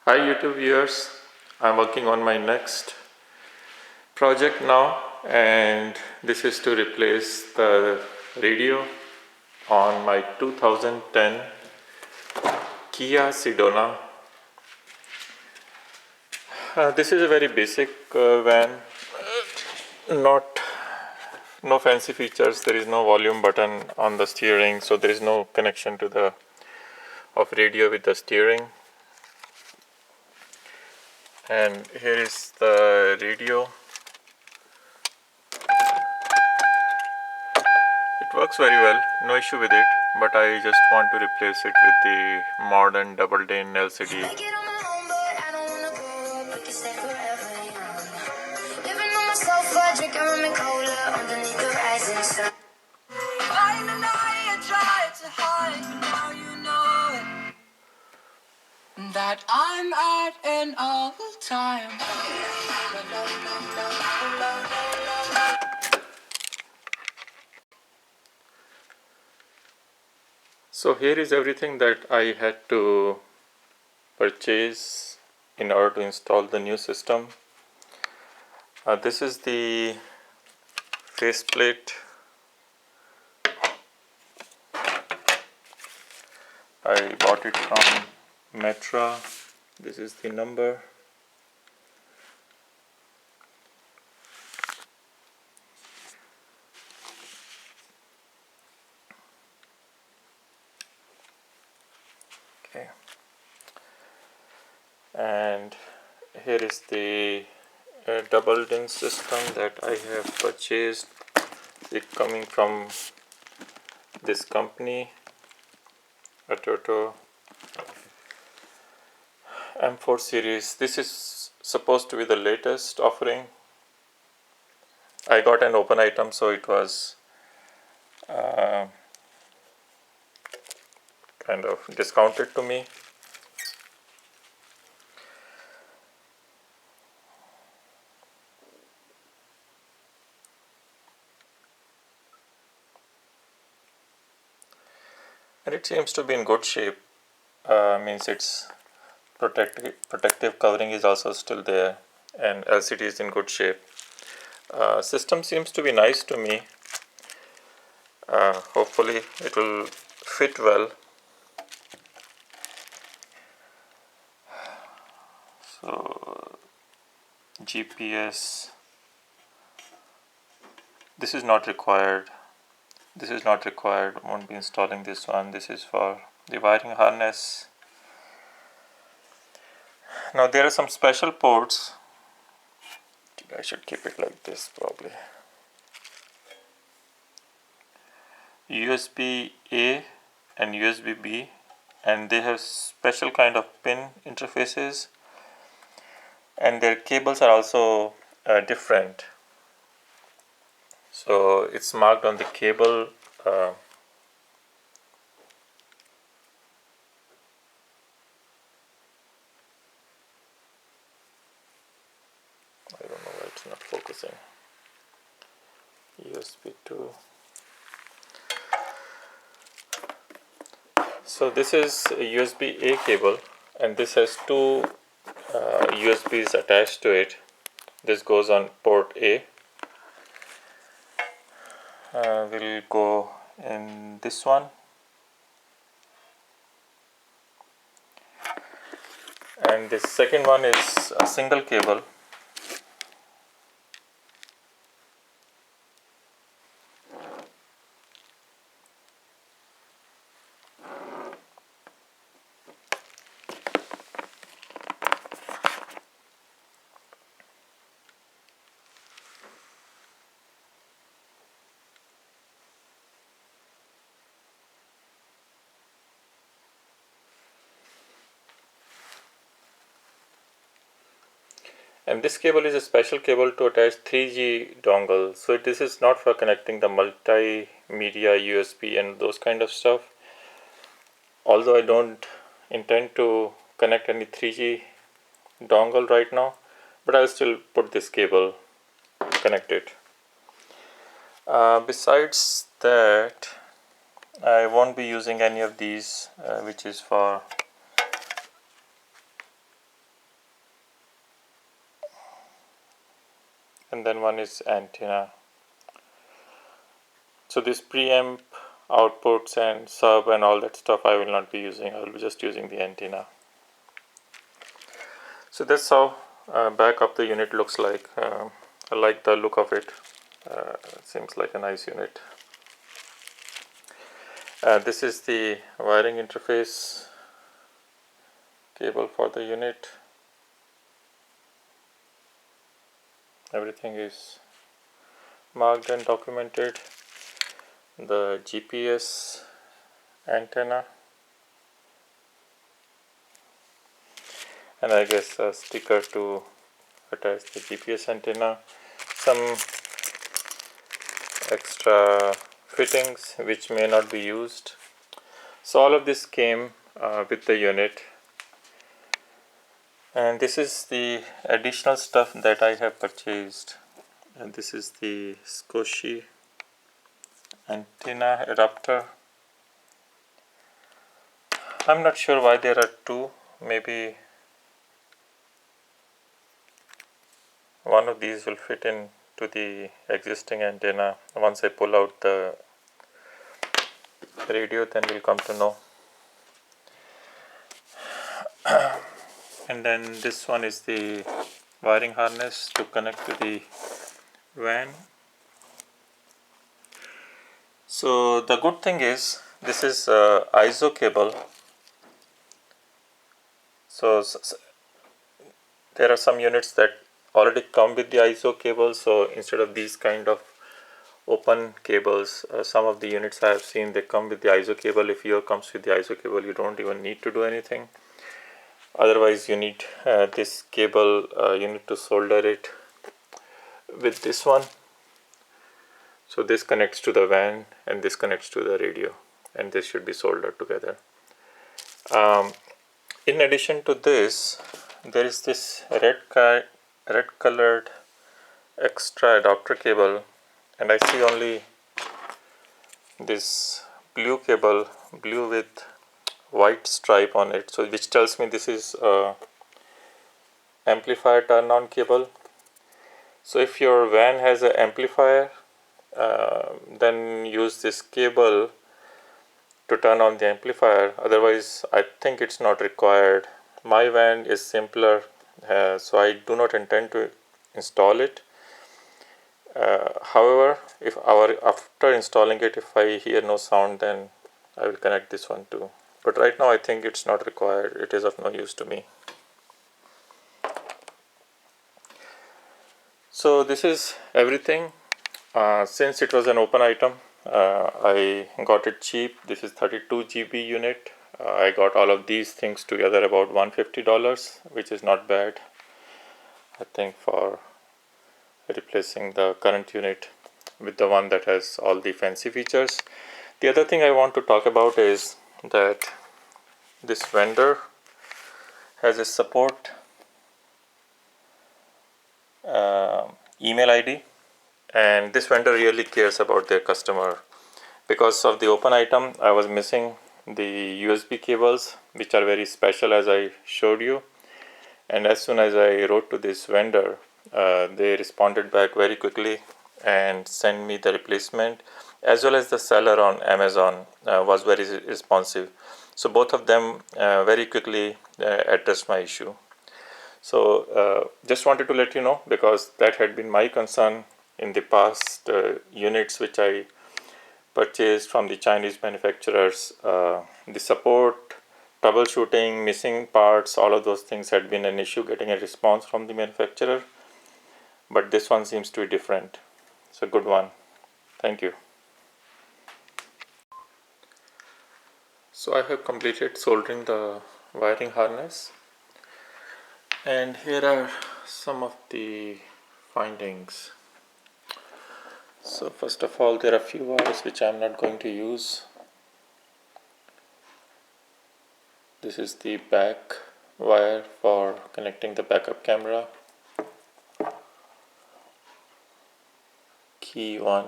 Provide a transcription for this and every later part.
Hi YouTube viewers, I'm working on my next project now, and this is to replace the radio on my 2010 Kia Sedona. This is a very basic van, not no fancy features. There is no volume button on the steering, so there is no connection to the radio with the steering. And here is the radio. It works very well, no issue with it, but I just want to replace it with the modern double din LCD. That I'm at an all-time. So here is everything that I had to purchase in order to install the new system. This is the faceplate. I bought it from Metra. This is the number. Okay. And here is the double din system that I have purchased. It coming from this company, a Toto M4 series. This is supposed to be the latest offering. I got an open item, so it was kind of discounted to me. And it seems to be in good shape. Means its protective covering is also still there, and LCD is in good shape. System seems to be nice to me. Hopefully it will fit well. So GPS, this is not required. This is not required. Won't be installing this one. This is for the wiring harness. Now there are some special ports. I should keep it like this probably. USB A and USB B, and they have special kind of pin interfaces, and their cables are also different. So it's marked on the cable. I don't know why it's not focusing. USB 2. So this is a USB A cable, and this has two USBs attached to it. This goes on port A. We'll go in this one, and this second one is a single cable. And this cable is a special cable to attach 3G dongle. So this is not for connecting the multimedia USB and those kind of stuff. Although I don't intend to connect any 3G dongle right now, but I'll still put this cable, connect it. Besides that, I won't be using any of these, which is for and then one is antenna. So this preamp, outputs and sub and all that stuff I will not be using. I will be just using the antenna. So that's how back of the unit looks like. I like the look of it. It seems like a nice unit. This is the wiring interface cable for the unit. Everything is marked and documented. The GPS antenna, and I guess a sticker to attach the GPS antenna, some extra fittings which may not be used. So all of this came with the unit, and this is the additional stuff that I have purchased. And this is the Squishy antenna adapter. I'm not sure why there are two. Maybe one of these will fit in to the existing antenna. Once I pull out the radio, then we'll come to know. And then this one is the wiring harness to connect to the van. So the good thing is this is ISO cable. So there are some units that already come with the ISO cable. So instead of these kind of open cables, some of the units I have seen, they come with the ISO cable. If yours comes with the ISO cable, you don't even need to do anything. Otherwise you need this cable, you need to solder it with this one. So this connects to the van and this connects to the radio, and this should be soldered together. In addition to this, there is this red colored extra adapter cable, and I see only this blue cable, blue with white stripe on it, so which tells me this is amplifier turn on cable. So if your van has an amplifier, then use this cable to turn on the amplifier. Otherwise I think it's not required. My van is simpler, so I do not intend to install it. However, after installing it, if I hear no sound, then I will connect this one too. But right now I think it's not required. It is of no use to me. So this is everything. Since it was an open item, I got it cheap. This is 32 GB unit. I got all of these things together about $150, which is not bad, I think, for replacing the current unit with the one that has all the fancy features. The other thing I want to talk about is that this vendor has a support email ID, and this vendor really cares about their customer. Because of the open item, I was missing the USB cables, which are very special, as I showed you. And as soon as I wrote to this vendor, they responded back very quickly and sent me the replacement, as well as the seller on Amazon was very responsive. So both of them very quickly addressed my issue. So just wanted to let you know, because that had been my concern in the past units which I purchased from the Chinese manufacturers. The support, troubleshooting, missing parts, all of those things had been an issue getting a response from the manufacturer. But this one seems to be different. It's a good one. Thank you. So I have completed soldering the wiring harness, and here are some of the findings. So first of all, there are a few wires which I am not going to use. This is the back wire for connecting the backup camera. Key 1,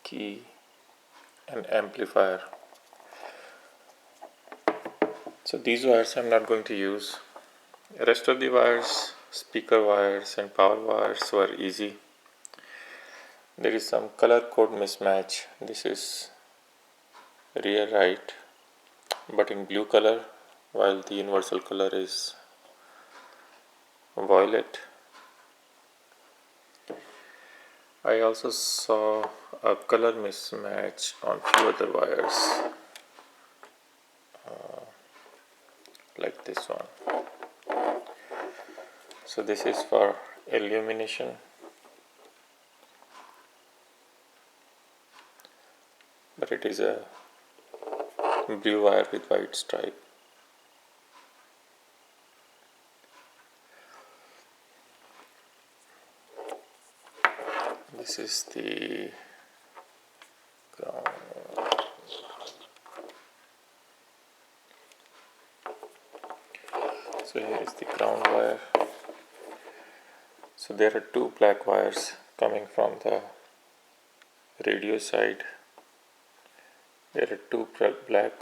key, and amplifier. So these wires I'm not going to use. The rest of the wires speaker wires and power wires were easy. There is some color code mismatch. This is rear right, but in blue color, while the universal color is violet. I also saw a color mismatch on few other wires, like this one. So this is for illumination, but it is a blue wire with white stripe. This is the ground. So here is the ground wire. So there are two black wires coming from the radio side. There are two black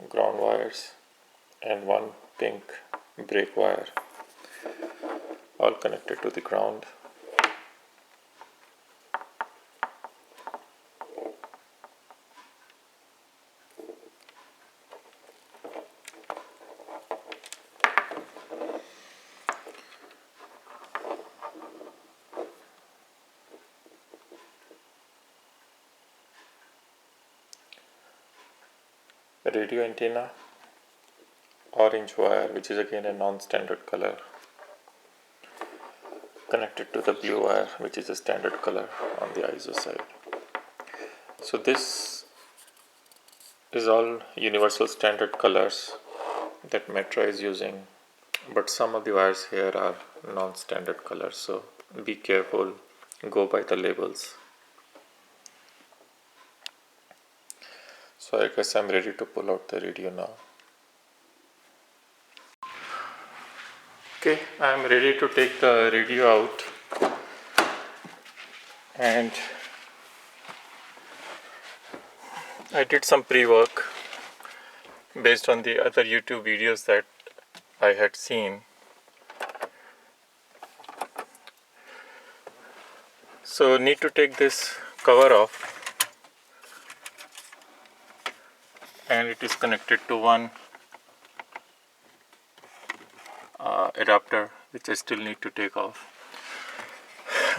ground wires and one pink brake wire, all connected to the ground. Radio antenna, orange wire, which is again a non-standard color, connected to the blue wire, which is a standard color on the ISO side. So this is all universal standard colors that Metra is using, but some of the wires here are non-standard colors, so be careful, go by the labels. So I guess I'm ready to pull out the radio now. Okay, I'm ready to take the radio out, and I did some pre-work based on the other YouTube videos that I had seen. So need to take this cover off, and it is connected to one adapter which I still need to take off.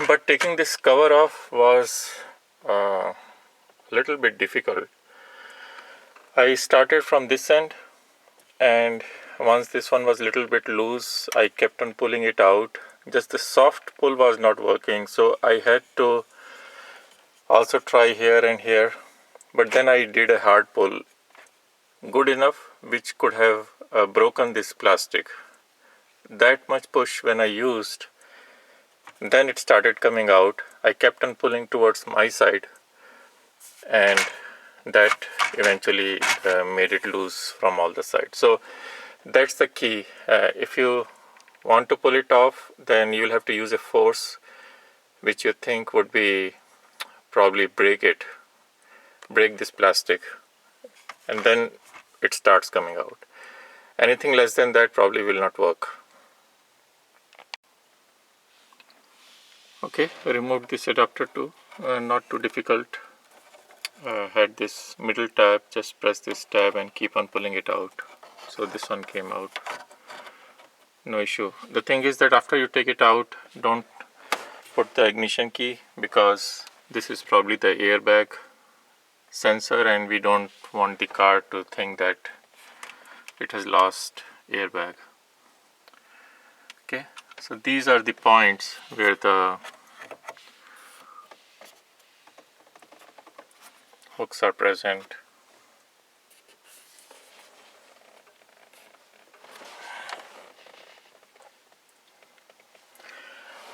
But taking this cover off was a little bit difficult. I started from this end, and once this one was a little bit loose, I kept on pulling it out. Just the soft pull was not working, so I had to also try here and here, but then I did a hard pull, good enough, which could have broken this plastic. That much push when I used, then it started coming out. I kept on pulling towards my side, and that eventually made it loose from all the sides. So that's the key. If you want to pull it off, then you'll have to use a force which you think would be probably break this plastic, and then it starts coming out. Anything less than that probably will not work. Okay, I removed this adapter too, not too difficult. Had this middle tab, just press this tab and keep on pulling it out. So this one came out, no issue. The thing is that after you take it out, don't put the ignition key, because this is probably the airbag sensor, and we don't want the car to think that it has lost airbag. Okay, so these are the points where the hooks are present.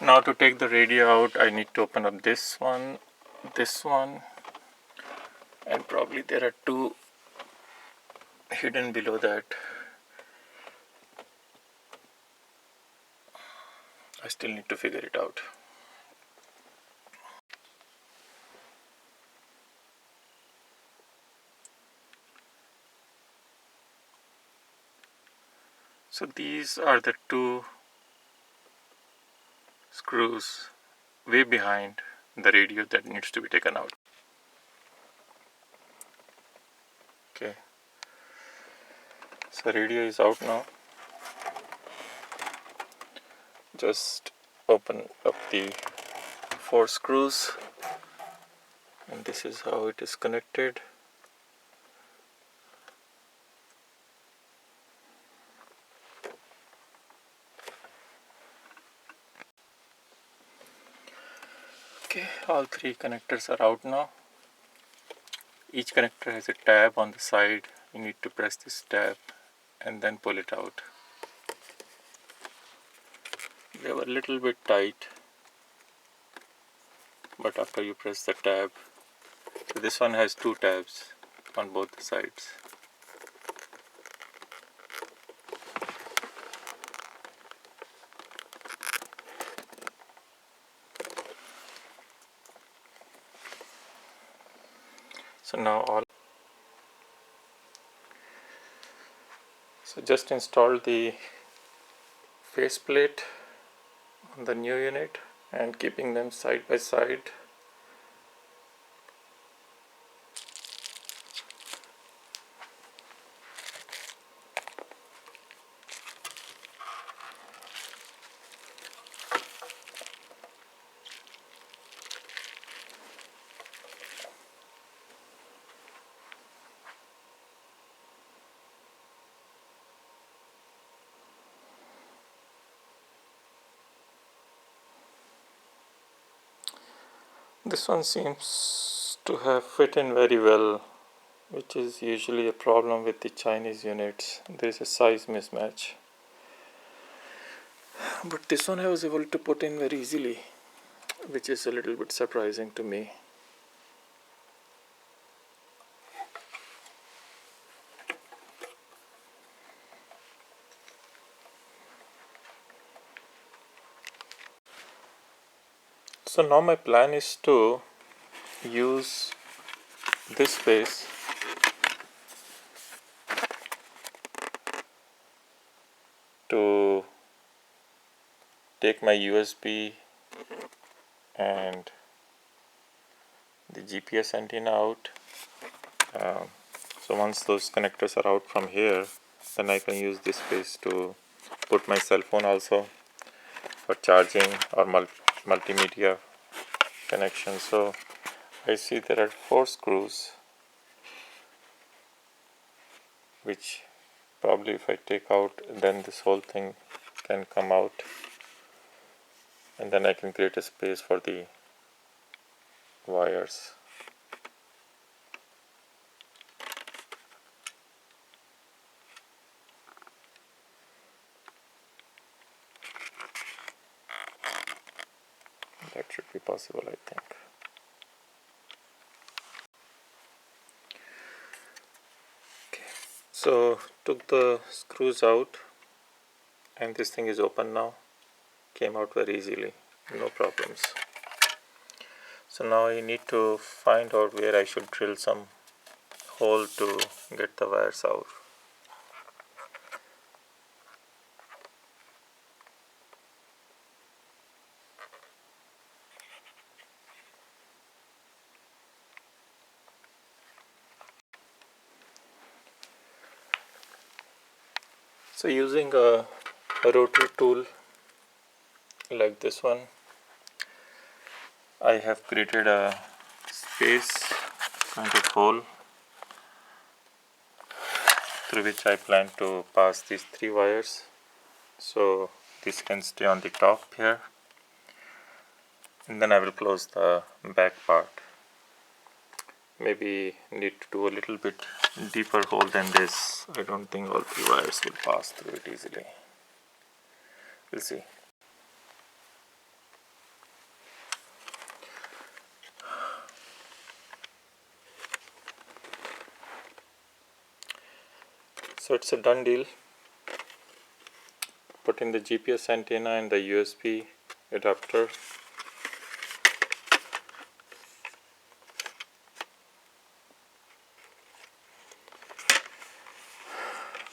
Now to take the radio out, I need to open up this one, and probably there are two hidden below that. I still need to figure it out. So these are the two screws way behind the radio that needs to be taken out. Okay, so radio is out now. Just open up the 4 screws, and this is how it is connected. Okay, all 3 connectors are out now. Each connector has a tab on the side. You need to press this tab and then pull it out. They were a little bit tight, but after you press the tab, so this one has 2 tabs on both the sides. So now just install the faceplate on the new unit and keeping them side by side. This one seems to have fit in very well, which is usually a problem with the Chinese units. There is a size mismatch. But this one I was able to put in very easily, which is a little bit surprising to me. So now my plan is to use this space to take my USB and the GPS antenna out. So once those connectors are out from here, then I can use this space to put my cell phone also for charging or multimedia connection. So I see there are 4 screws, which probably if I take out, then this whole thing can come out, and then I can create a space for the wires. That should be possible, I think. Okay, so took the screws out, and this thing is open now. Came out very easily, no problems. So now I need to find out where I should drill some hole to get the wires out. So using a rotary tool like this one, I have created a space kind of hole through which I plan to pass these 3 wires. So this can stay on the top here, and then I will close the back part. Maybe need to do a little bit deeper hole than this. I don't think all 3 wires will pass through it easily. We'll see. So it's a done deal. Put in the GPS antenna and the USB adapter.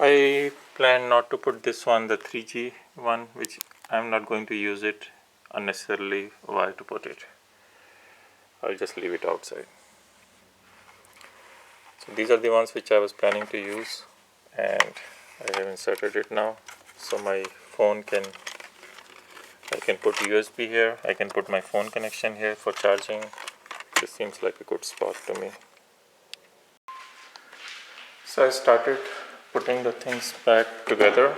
I plan not to put this one, the 3G one, which I'm not going to use it. unnecessarily wire to put it. I'll just leave it outside. So these are the ones which I was planning to use, and I have inserted it now. So my phone I can put USB here, I can put my phone connection here for charging. This seems like a good spot to me. So I started putting the things back together.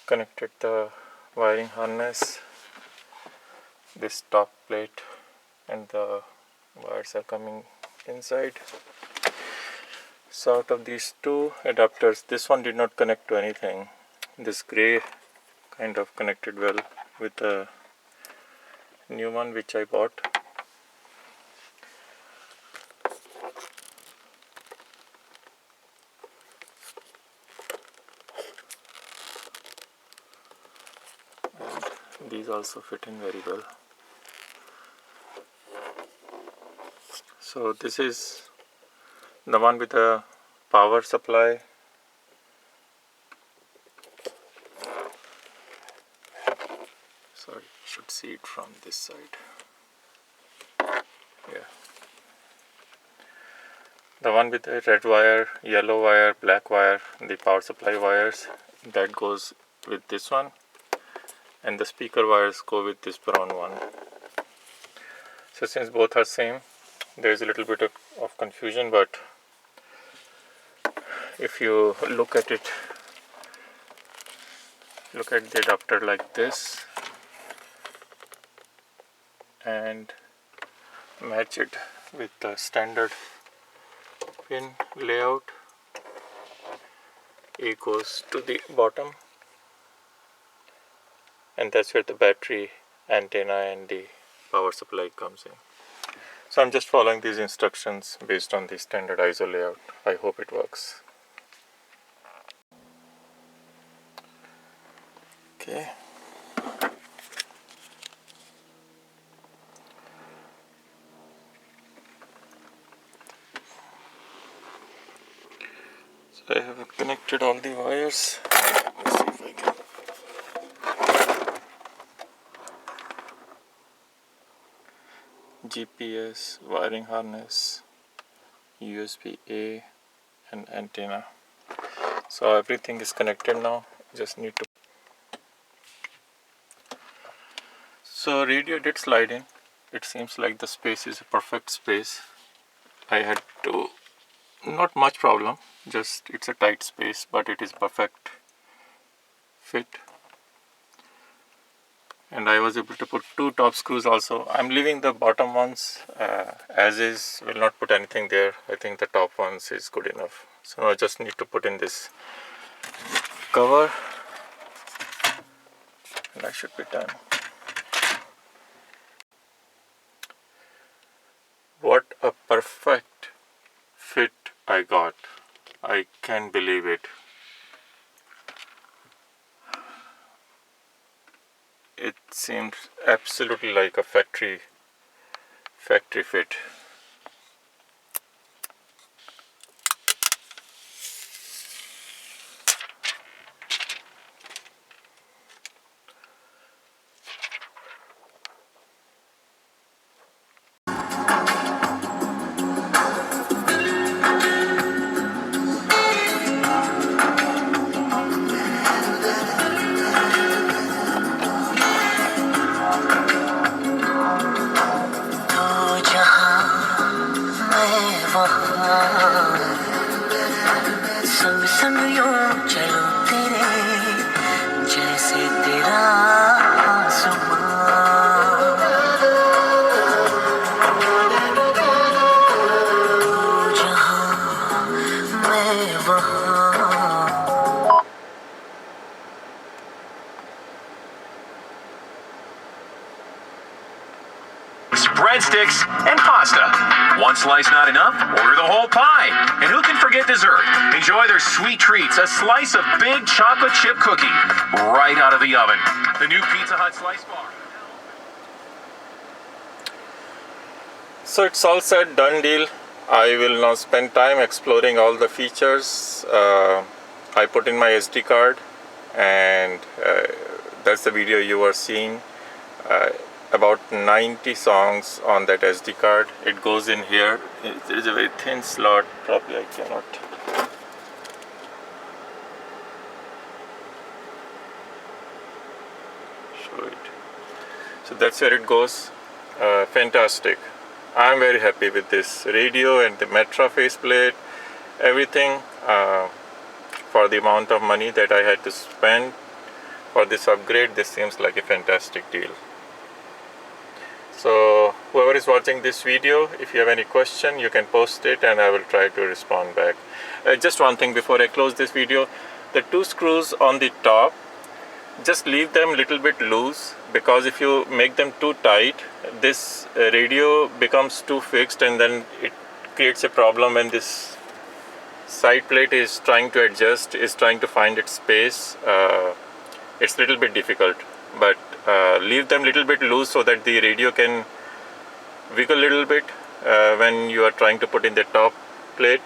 Connected the wiring harness, this top plate, and the wires are coming inside. So out of these two adapters, this one did not connect to anything. This gray kind of connected well with the new one which I bought. And these also fit in very well. So this is the one with the power supply. Sorry, you should see it from this side. Yeah. The one with the red wire, yellow wire, black wire, the power supply wires, that goes with this one. And the speaker wires go with this brown one. So since both are same, there is a little bit of confusion, but if you look at it, look at the adapter like this and match it with the standard pin layout. A goes to the bottom, and that's where the battery, antenna and the power supply comes in. So I'm just following these instructions based on the standard ISO layout. I hope it works. Okay. So I have connected all the wires. Let's see if I can. GPS, wiring harness, USB A and antenna. So everything is connected now. Just need to. So radio did slide in. It seems like the space is a perfect space. I had to, not much problem, just it's a tight space, but it is perfect fit. And I was able to put two top screws also. I'm leaving the bottom ones as is, will not put anything there. I think the top ones is good enough. So now I just need to put in this cover and I should be done. What a perfect fit I got. I can't believe it. It seems absolutely like a factory fit. संग संग यूं चलो तेरे जैसे तेरा आसमां तू जहां मैं वहां. Breadsticks and pasta. One slice not enough? Order the whole pie. And who can forget dessert? Enjoy their sweet treats, a slice of big chocolate chip cookie right out of the oven. The new Pizza Hut slice bar. So it's all said, done deal. I will now spend time exploring all the features. I put in my SD card, and that's the video you are seeing. About 90 songs on that SD card. It goes in here. There is a very thin slot, probably I cannot show it. So that's where it goes. Fantastic. I'm very happy with this radio and the Metra faceplate, everything. For the amount of money that I had to spend for this upgrade, this seems like a fantastic deal. So whoever is watching this video, if you have any question, you can post it and I will try to respond back. Just one thing before I close this video, the two screws on the top, just leave them a little bit loose, because if you make them too tight, this radio becomes too fixed, and then it creates a problem when this side plate is trying to adjust, is trying to find its space. It's a little bit difficult, but leave them a little bit loose so that the radio can wiggle a little bit when you are trying to put in the top plate,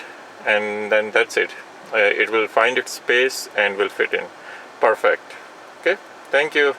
and then that's it. It will find its space and will fit in. Perfect. Okay, thank you.